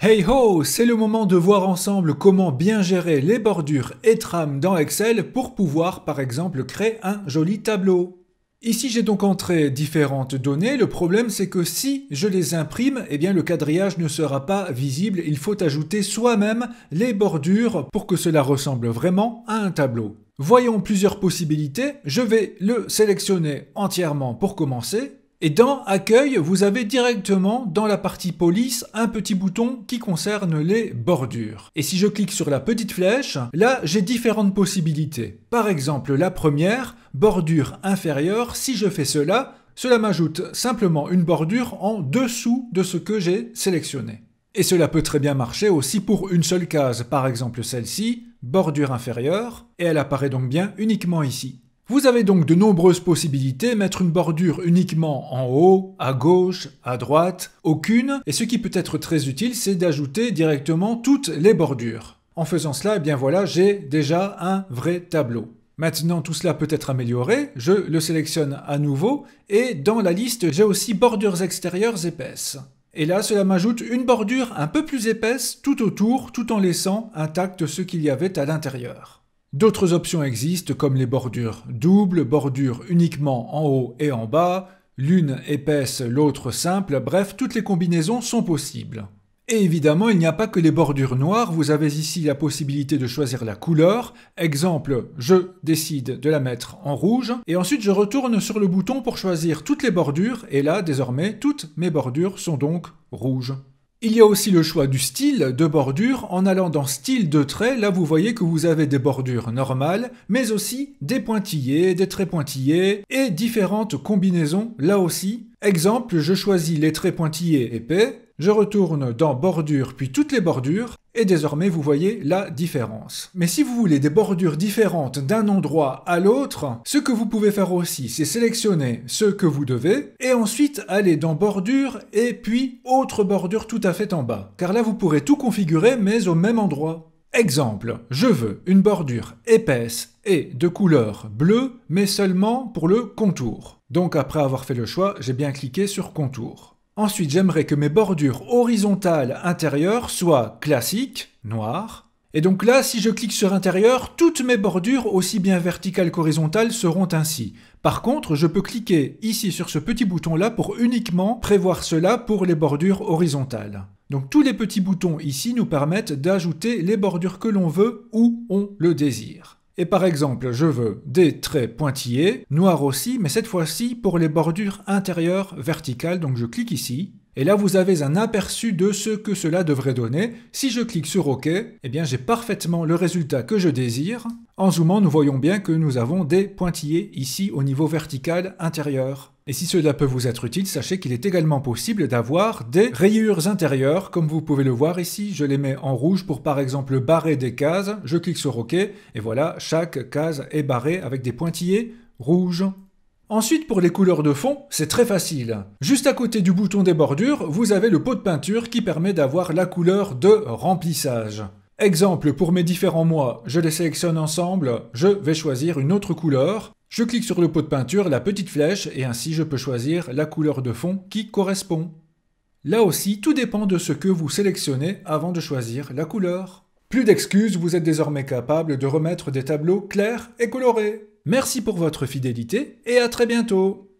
Hey ho, c'est le moment de voir ensemble comment bien gérer les bordures et trames dans Excel pour pouvoir par exemple créer un joli tableau. Ici j'ai donc entré différentes données, le problème c'est que si je les imprime, eh bien le quadrillage ne sera pas visible, il faut ajouter soi-même les bordures pour que cela ressemble vraiment à un tableau. Voyons plusieurs possibilités, je vais le sélectionner entièrement pour commencer. Et dans Accueil, vous avez directement dans la partie Police un petit bouton qui concerne les bordures. Et si je clique sur la petite flèche, là j'ai différentes possibilités. Par exemple, la première, bordure inférieure, si je fais cela, cela m'ajoute simplement une bordure en dessous de ce que j'ai sélectionné. Et cela peut très bien marcher aussi pour une seule case, par exemple celle-ci, bordure inférieure, et elle apparaît donc bien uniquement ici. Vous avez donc de nombreuses possibilités, mettre une bordure uniquement en haut, à gauche, à droite, aucune, et ce qui peut être très utile, c'est d'ajouter directement toutes les bordures. En faisant cela, eh bien voilà, j'ai déjà un vrai tableau. Maintenant, tout cela peut être amélioré, je le sélectionne à nouveau, et dans la liste, j'ai aussi bordures extérieures épaisses. Et là, cela m'ajoute une bordure un peu plus épaisse tout autour, tout en laissant intact ce qu'il y avait à l'intérieur. D'autres options existent comme les bordures doubles, bordures uniquement en haut et en bas, l'une épaisse, l'autre simple, bref, toutes les combinaisons sont possibles. Et évidemment, il n'y a pas que les bordures noires, vous avez ici la possibilité de choisir la couleur. Exemple, je décide de la mettre en rouge, et ensuite je retourne sur le bouton pour choisir toutes les bordures, et là, désormais, toutes mes bordures sont donc rouges. Il y a aussi le choix du style de bordure. En allant dans style de trait, là vous voyez que vous avez des bordures normales, mais aussi des pointillés, des traits pointillés et différentes combinaisons là aussi. Exemple, je choisis les traits pointillés épais, je retourne dans bordure puis toutes les bordures, et désormais vous voyez la différence. Mais si vous voulez des bordures différentes d'un endroit à l'autre, ce que vous pouvez faire aussi, c'est sélectionner ce que vous devez, et ensuite aller dans bordure, et puis autre bordure tout à fait en bas. Car là vous pourrez tout configurer, mais au même endroit. Exemple, je veux une bordure épaisse et de couleur bleue, mais seulement pour le contour. Donc après avoir fait le choix, j'ai bien cliqué sur contour. Ensuite, j'aimerais que mes bordures horizontales intérieures soient classiques, noires. Et donc là, si je clique sur intérieur, toutes mes bordures, aussi bien verticales qu'horizontales, seront ainsi. Par contre, je peux cliquer ici sur ce petit bouton-là pour uniquement prévoir cela pour les bordures horizontales. Donc tous les petits boutons ici nous permettent d'ajouter les bordures que l'on veut où on le désire. Et par exemple, je veux des traits pointillés, noirs aussi, mais cette fois-ci pour les bordures intérieures verticales, donc je clique ici. Et là, vous avez un aperçu de ce que cela devrait donner. Si je clique sur OK, eh bien j'ai parfaitement le résultat que je désire. En zoomant, nous voyons bien que nous avons des pointillés ici au niveau vertical intérieur. Et si cela peut vous être utile, sachez qu'il est également possible d'avoir des rayures intérieures, comme vous pouvez le voir ici. Je les mets en rouge pour par exemple barrer des cases. Je clique sur OK, et voilà, chaque case est barrée avec des pointillés rouges. Ensuite, pour les couleurs de fond, c'est très facile. Juste à côté du bouton des bordures, vous avez le pot de peinture qui permet d'avoir la couleur de remplissage. Exemple, pour mes différents mois, je les sélectionne ensemble, je vais choisir une autre couleur. Je clique sur le pot de peinture, la petite flèche, et ainsi je peux choisir la couleur de fond qui correspond. Là aussi, tout dépend de ce que vous sélectionnez avant de choisir la couleur. Plus d'excuses, vous êtes désormais capable de remettre des tableaux clairs et colorés. Merci pour votre fidélité et à très bientôt.